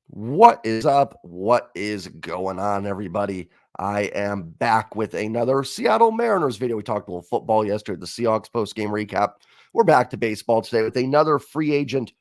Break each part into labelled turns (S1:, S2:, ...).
S1: What is up? What is going on, everybody? I am back with another Seattle Mariners video. We talked a little football yesterday, the Seahawks post-game recap. We're back to baseball today with another free agent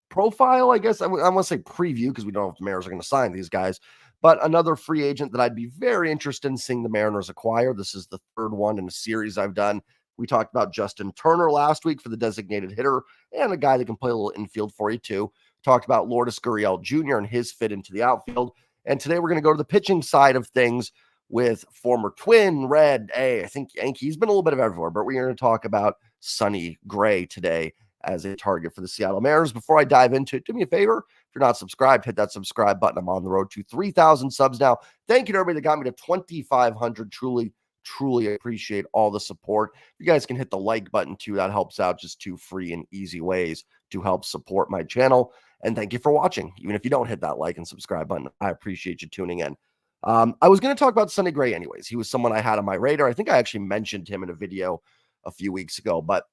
S1: profile. I guess I want to say preview because we don't know if the Mariners are going to sign these guys, but another free agent that I'd be very interested in seeing the Mariners acquire. This is the third one in a series I've done. We talked about Justin Turner last week for the designated hitter and a guy that can play a little infield for you too. Talked about Lourdes Gurriel Jr. and his fit into the outfield. And today we're going to go to the pitching side of things with former Twin, Red, I think Yankee's been a little bit of everywhere, but we're going to talk about Sonny Gray today as a target for the Seattle Mariners. Before I dive into it, do me a favor. If you're not subscribed, hit that subscribe button. I'm on the road to 3,000 subs now. Thank you to everybody that got me to 2,500. Truly appreciate all the support. You guys can hit the like button too. That helps out. Just two free and easy ways to help support my channel. And thank you for watching. Even if you don't hit that like and subscribe button, I appreciate you tuning in. I was going to talk about Sonny Gray anyways. He was someone I had on my radar. I think I actually mentioned him in a video a few weeks ago. But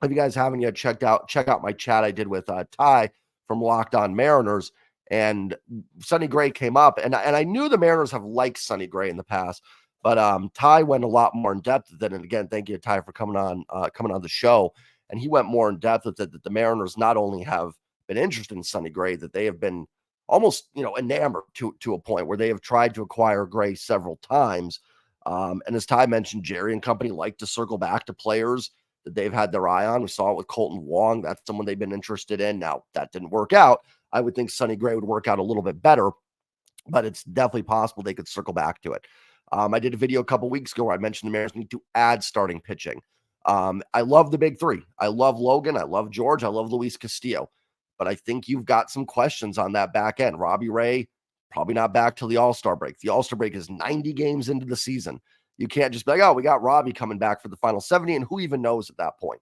S1: if you guys haven't yet check out my chat I did with Ty from Locked On Mariners. And Sonny Gray came up. And I knew the Mariners have liked Sonny Gray in the past. But Ty went a lot more in depth with it. And again, thank you, Ty, for coming on the show. And he went more in depth with it that the Mariners not only have been interested in Sonny Gray, that they have been almost, enamored to a point where they have tried to acquire Gray several times. And as Ty mentioned, Jerry and company like to circle back to players that they've had their eye on. We saw it with Colton Wong. That's someone they've been interested in. Now, that didn't work out. I would think Sonny Gray would work out a little bit better, but it's definitely possible they could circle back to it. I did a video a couple weeks ago where I mentioned the Mariners need to add starting pitching. I love the big three. I love Logan. I love George. I love Luis Castillo. But I think you've got some questions on that back end. Robbie Ray, probably not back till the All-Star break. The All-Star break is 90 games into the season. You can't just be like, oh, we got Robbie coming back for the final 70, and who even knows at that point?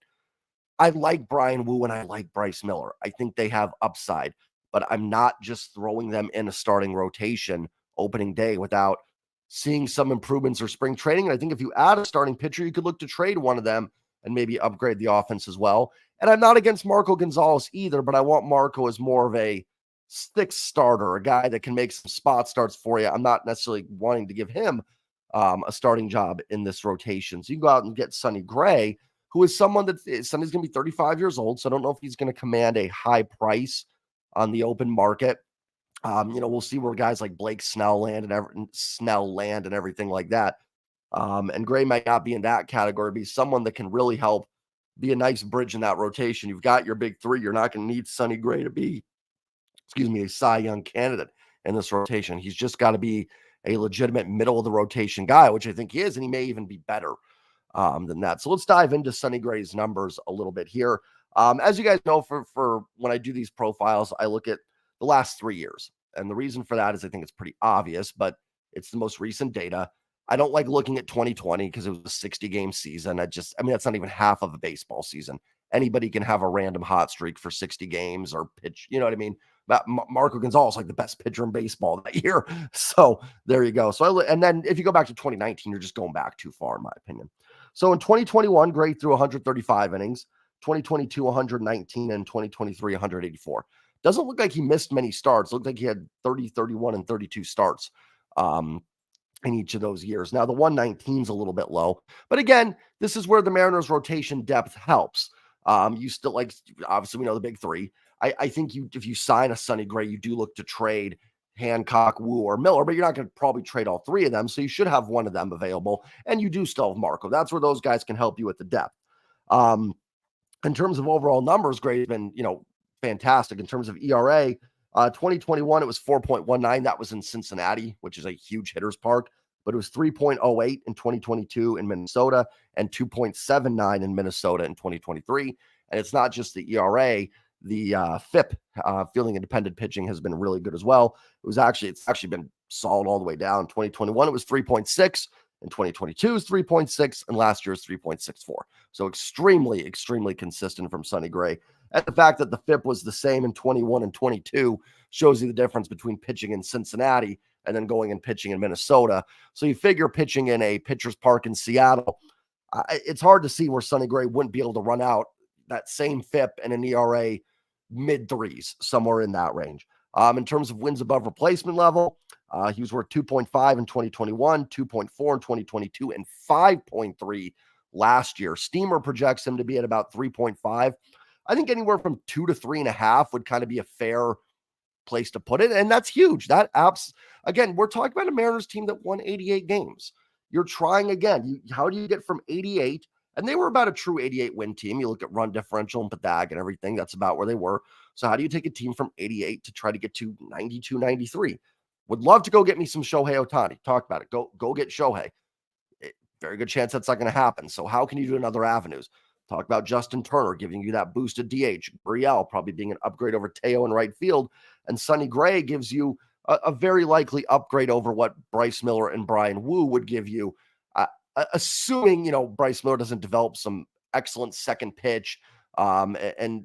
S1: I like Brian Wu and I like Bryce Miller. I think they have upside, but I'm not just throwing them in a starting rotation opening day without seeing some improvements or spring training. And I think if you add a starting pitcher, you could look to trade one of them and maybe upgrade the offense as well. And I'm not against Marco Gonzalez either, but I want Marco as more of a sixth starter, a guy that can make some spot starts for you. I'm not necessarily wanting to give him a starting job in this rotation. So you can go out and get Sonny Gray, who is someone that Sonny's going to be 35 years old. So I don't know if he's going to command a high price on the open market. We'll see where guys like Blake Snell land and everything like that. And Gray might not be in that category, be someone that can really help be a nice bridge in that rotation. You've got your big three. You're not going to need Sonny Gray to be, a Cy Young candidate in this rotation. He's just got to be a legitimate middle of the rotation guy, which I think he is, and he may even be better than that. So let's dive into Sonny Gray's numbers a little bit here. As you guys know, for when I do these profiles, I look at the last 3 years. And the reason for that is I think it's pretty obvious, but it's the most recent data. I don't like looking at 2020 because it was a 60-game season. That's not even half of a baseball season. Anybody can have a random hot streak for 60 games or pitch, you know what I mean? But Marco Gonzalez, like the best pitcher in baseball that year. So there you go. And then if you go back to 2019, you're just going back too far, in my opinion. So in 2021, Gray threw 135 innings, 2022, 119, and 2023, 184. Doesn't look like he missed many starts. Looked like he had 30, 31, and 32 starts in each of those years. Now, the 119 is a little bit low. But again, this is where the Mariners rotation depth helps. You still obviously we know the big three. I think if you sign a Sonny Gray, you do look to trade Hancock, Wu, or Miller, but you're not going to probably trade all three of them. So you should have one of them available. And you do still have Marco. That's where those guys can help you with the depth. In terms of overall numbers, Gray's been, fantastic. In terms of ERA, 2021, it was 4.19. That was in Cincinnati, which is a huge hitter's park, but it was 3.08 in 2022 in Minnesota and 2.79 in Minnesota in 2023. And it's not just the ERA. The FIP, fielding independent pitching, has been really good as well. It's actually been solid all the way down. 2021, it was 3.6. In 2022 is 3.6, and last year is 3.64. So extremely, extremely consistent from Sonny Gray. And the fact that the FIP was the same in 21 and 22 shows you the difference between pitching in Cincinnati and then going and pitching in Minnesota. So you figure pitching in a pitcher's park in Seattle, it's hard to see where Sonny Gray wouldn't be able to run out that same FIP and an ERA mid-threes, somewhere in that range. In terms of wins above replacement level, he was worth 2.5 in 2021, 2.4 in 2022, and 5.3 last year. Steamer projects him to be at about 3.5. I think anywhere from 2 to 3.5 would kind of be a fair place to put it. And that's huge. Again, we're talking about a Mariners team that won 88 games. You're trying again. How do you get from 88? And they were about a true 88 win team. You look at run differential and Pathag and everything. That's about where they were. So how do you take a team from 88 to try to get to 92, 93? Would love to go get me some Shohei Ohtani. Talk about it. Go get Shohei. Very good chance that's not going to happen. So how can you do in other avenues? Talk about Justin Turner giving you that boosted DH. Brielle probably being an upgrade over Teo in right field. And Sonny Gray gives you a very likely upgrade over what Bryce Miller and Brian Wu would give you. Assuming, Bryce Miller doesn't develop some excellent second pitch. And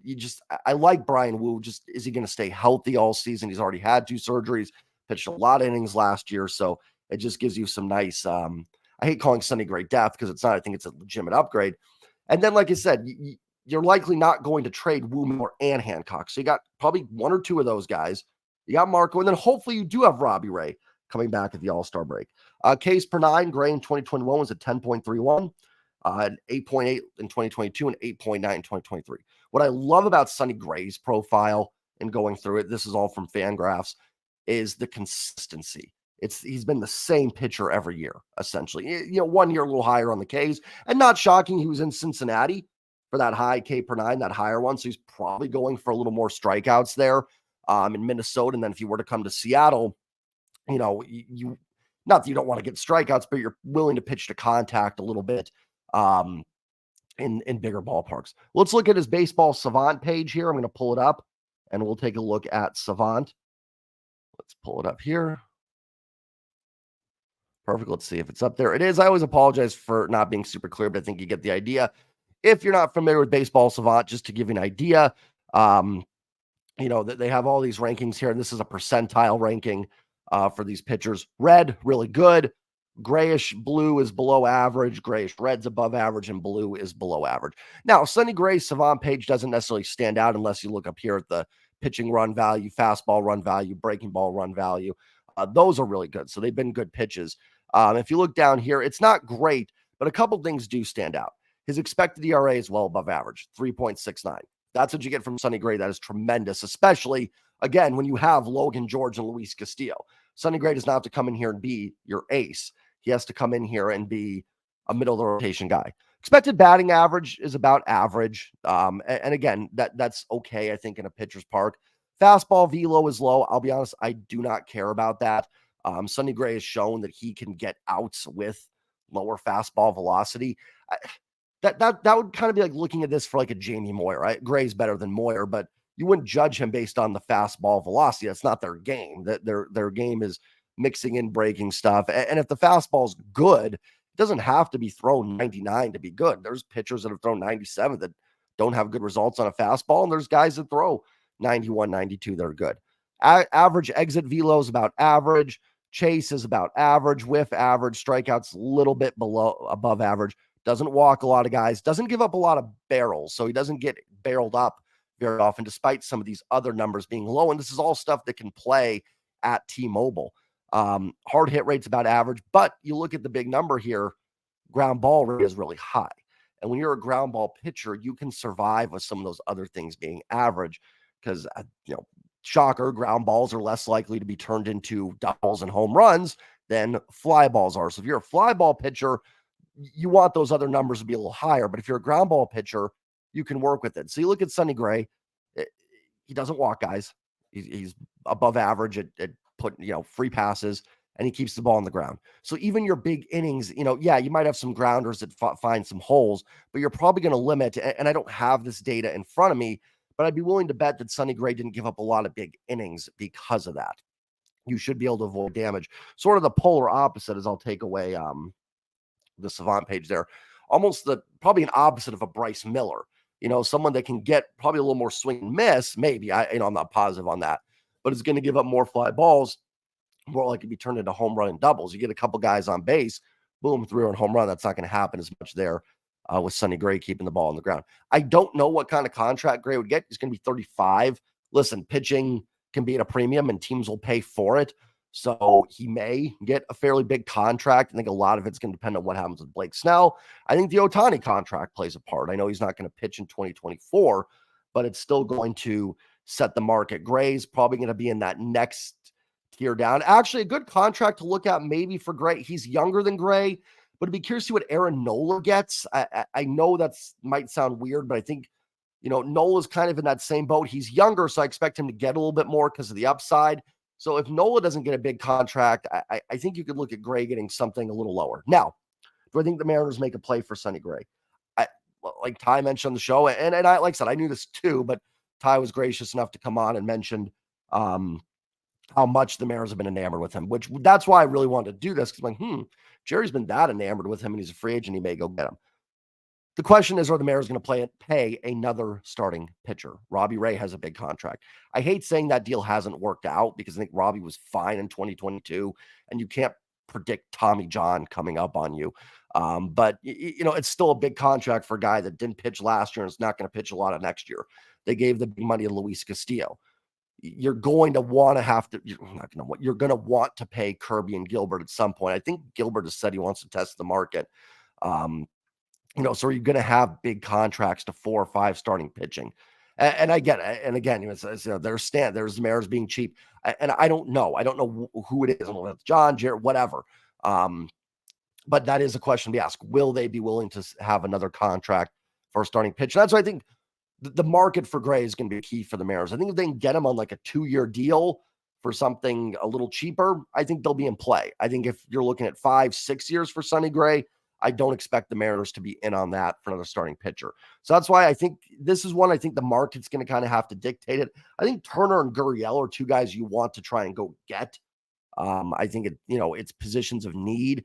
S1: I like Brian Wu. Just, is he going to stay healthy all season? He's already had 2 surgeries, pitched a lot of innings last year. So it just gives you some nice, I hate calling Sonny Gray death because it's not. I think it's a legitimate upgrade. And then, like I said, you're likely not going to trade Wu, Miller, and Hancock. So you got probably 1 or 2 of those guys. You got Marco, and then hopefully you do have Robbie Ray coming back at the All-Star break. Ks per 9, Gray in 2021 was at 10.31, 8.8 in 2022, and 8.9 in 2023. What I love about Sonny Gray's profile and going through it, this is all from Fangraphs, is the consistency. He's been the same pitcher every year, essentially. 1 year a little higher on the Ks, and not shocking, he was in Cincinnati for that high K per 9, that higher one. So he's probably going for a little more strikeouts there in Minnesota. And then if you were to come to Seattle, you not that you don't want to get strikeouts, but you're willing to pitch to contact a little bit in bigger ballparks. Let's look at his baseball Savant page here. I'm going to pull it up and we'll take a look at Savant. Let's pull it up here. Perfect. Let's see if it's up there. It is. I always apologize for not being super clear, but I think you get the idea. If you're not familiar with Baseball Savant, just to give you an idea, that they have all these rankings here, and this is a percentile ranking for these pitchers. Red, really good. Grayish blue is below average. Grayish red's above average, and blue is below average. Now, Sonny Gray's Savant page doesn't necessarily stand out unless you look up here at the pitching run value, fastball run value, breaking ball run value. Those are really good. So they've been good pitches. If you look down here, it's not great, but a couple things do stand out. His expected ERA is well above average, 3.69. That's what you get from Sonny Gray. That is tremendous, especially, again, when you have Logan George and Luis Castillo. Sonny Gray does not have to come in here and be your ace. He has to come in here and be a middle of the rotation guy. Expected batting average is about average. And again, that's okay, I think, in a pitcher's park. Fastball velo is low. I'll be honest, I do not care about that. Sonny Gray has shown that he can get outs with lower fastball velocity. That would kind of be like looking at this for like a Jamie Moyer, right? Gray's better than Moyer, but you wouldn't judge him based on the fastball velocity. That's not their game. Their game is mixing in breaking stuff. And if the fastball's good, it doesn't have to be thrown 99 to be good. There's pitchers that have thrown 97 that don't have good results on a fastball, and there's guys that throw 91, 92 that are good. Average exit velo is about average. Chase is about average. Whiff average. Strikeouts a little bit above average. Doesn't walk a lot of guys. Doesn't give up a lot of barrels, so he doesn't get barreled up very often, despite some of these other numbers being low. And this is all stuff that can play at T-Mobile. Hard hit rate's about average, but you look at the big number here, ground ball rate is really high. And when you're a ground ball pitcher, you can survive with some of those other things being average because, shocker, ground balls are less likely to be turned into doubles and home runs than fly balls are. So if you're a fly ball pitcher, you want those other numbers to be a little higher. But if you're a ground ball pitcher, you can work with it. So you look at Sonny Gray, he doesn't walk guys. He's above average at putting, free passes, and he keeps the ball on the ground. So even your big innings, you might have some grounders that find some holes, but you're probably going to limit, and I don't have this data in front of me, but I'd be willing to bet that Sonny Gray didn't give up a lot of big innings because of that. You should be able to avoid damage. Sort of the polar opposite is I'll take away the Savant page there. Almost probably an opposite of a Bryce Miller. Someone that can get probably a little more swing and miss, maybe. I'm not positive on that, but it's going to give up more fly balls, more likely to be turned into home run and doubles. You get a couple guys on base, boom, 3-run home run. That's not going to happen as much there with Sonny Gray keeping the ball on the ground. I don't know what kind of contract Gray would get. He's going to be 35. Listen, pitching can be at a premium and teams will pay for it. So he may get a fairly big contract. I think a lot of it's going to depend on what happens with Blake Snell. I think the Ohtani contract plays a part. I know he's not going to pitch in 2024, but it's still going to set the market. Gray's probably going to be in that next tier down. Actually, a good contract to look at maybe for Gray. He's younger than Gray, but I'd be curious to see what Aaron Nola gets. I know that's might sound weird, but I think, Nola's kind of in that same boat. He's younger, so I expect him to get a little bit more because of the upside. So if Nola doesn't get a big contract, I think you could look at Gray getting something a little lower. Now, do I think the Mariners make a play for Sonny Gray? Like Ty mentioned on the show, and I, like I said, I knew this too, but Ty was gracious enough to come on and mentioned how much the Mariners have been enamored with him, which that's why I really wanted to do this, because I'm like, Jerry's been that enamored with him, and he's a free agent. He may go get him. The question is, are the Mariners going to pay another starting pitcher? Robbie Ray has a big contract. I hate saying that deal hasn't worked out because I think Robbie was fine in 2022, and you can't predict Tommy John coming up on you. But it's still a big contract for a guy that didn't pitch last year and is not going to pitch a lot of next year. They gave the big money to Luis Castillo. You're going to want to pay Kirby and Gilbert at some point. I think Gilbert has said he wants to test the market. So are you going to have big contracts to 4 or 5 starting pitching? And I get it. And again, there's the Mariners being cheap. And I don't know. I don't know who it is. I don't know if it's John, Jared, whatever. But that is a question to be asked. Will they be willing to have another contract for a starting pitcher? That's why I think the market for Gray is going to be key for the Mariners. I think if they can get him on like a 2-year deal for something a little cheaper, I think they'll be in play. I think if you're looking at 5-6 years for Sonny Gray, I don't expect the Mariners to be in on that for another starting pitcher. So that's why I think this is one I think the market's going to kind of have to dictate it. I think Turner and Gurriel are 2 guys you want to try and go get. I think it's positions of need.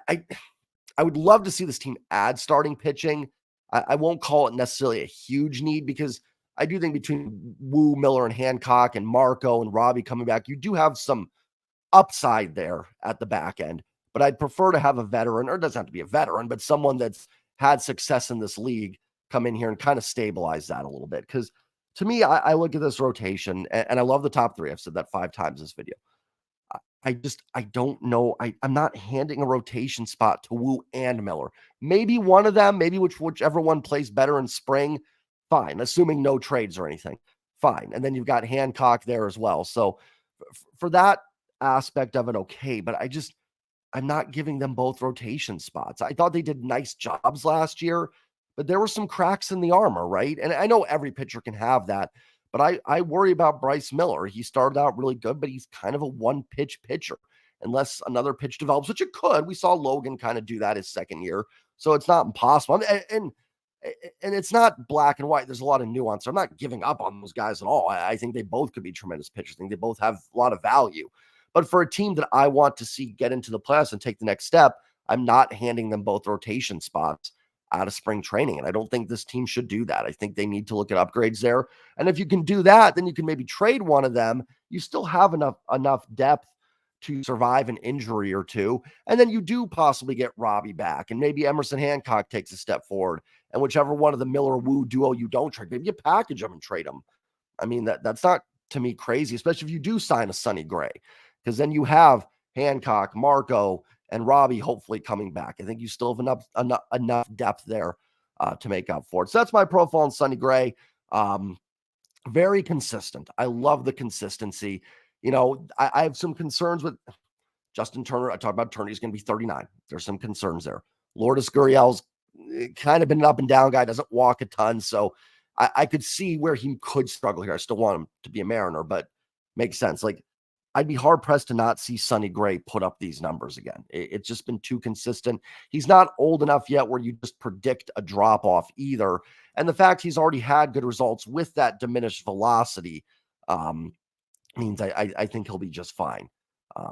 S1: I would love to see this team add starting pitching. I won't call it necessarily a huge need because I do think between Wu, Miller, and Hancock and Marco and Robbie coming back, you do have some upside there at the back end. But I'd prefer to have a veteran, or it doesn't have to be a veteran, but someone that's had success in this league come in here and kind of stabilize that a little bit. Because to me, I look at this rotation, and I love the top 3. I've said that 5 times this video. I don't know. I'm not handing a rotation spot to Wu and Miller. Maybe one of them, maybe whichever one plays better in spring, fine, assuming no trades or anything, fine. And then you've got Hancock there as well. So for that aspect of it, okay. But I'm not giving them both rotation spots. I thought they did nice jobs last year, but there were some cracks in the armor, right? And I know every pitcher can have that, but I worry about Bryce Miller. He started out really good, but he's kind of a one-pitch pitcher unless another pitch develops, which it could. We saw Logan kind of do that his second year, so it's not impossible. And it's not black and white. There's a lot of nuance. I'm not giving up on those guys at all. I think they both could be tremendous pitchers. I think they both have a lot of value. But for a team that I want to see get into the playoffs and take the next step, I'm not handing them both rotation spots out of spring training. And I don't think this team should do that. I think they need to look at upgrades there. And if you can do that, then you can maybe trade one of them. You still have enough depth to survive an injury or 2. And then you do possibly get Robbie back. And maybe Emerson Hancock takes a step forward. And whichever one of the Miller-Wu duo you don't trade, maybe you package them and trade them. I mean, that's not, to me, crazy, especially if you do sign a Sonny Gray. Because then you have Hancock, Marco, and Robbie hopefully coming back. I think you still have enough depth there to make up for it. So that's my profile on Sonny Gray. Very consistent. I love the consistency. I have some concerns with Justin Turner. I talked about Turner. He's going to be 39. There's some concerns there. Lourdes Gurriel's kind of been an up and down guy, doesn't walk a ton. So I could see where he could struggle here. I still want him to be a Mariner, but makes sense. Like, I'd be hard-pressed to not see Sonny Gray put up these numbers again. It's just been too consistent. He's not old enough yet where you just predict a drop-off either. And the fact he's already had good results with that diminished velocity means I think he'll be just fine.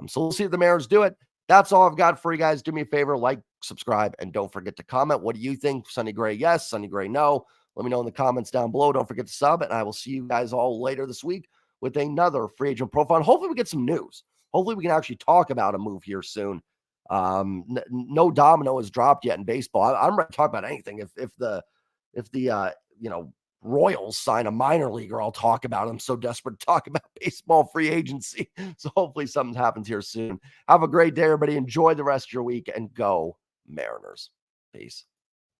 S1: So we'll see if the Mariners do it. That's all I've got for you guys. Do me a favor, like, subscribe, and don't forget to comment. What do you think? Sonny Gray, yes. Sonny Gray, no. Let me know in the comments down below. Don't forget to sub, and I will see you guys all later this week with another free agent profile. And hopefully we get some news. Hopefully we can actually talk about a move here soon. No domino has dropped yet in baseball. I'm ready to talk about anything. If the Royals sign a minor leaguer, I'll talk about. I'm so desperate to talk about baseball free agency. So hopefully something happens here soon. Have a great day, everybody. Enjoy the rest of your week and go Mariners. Peace.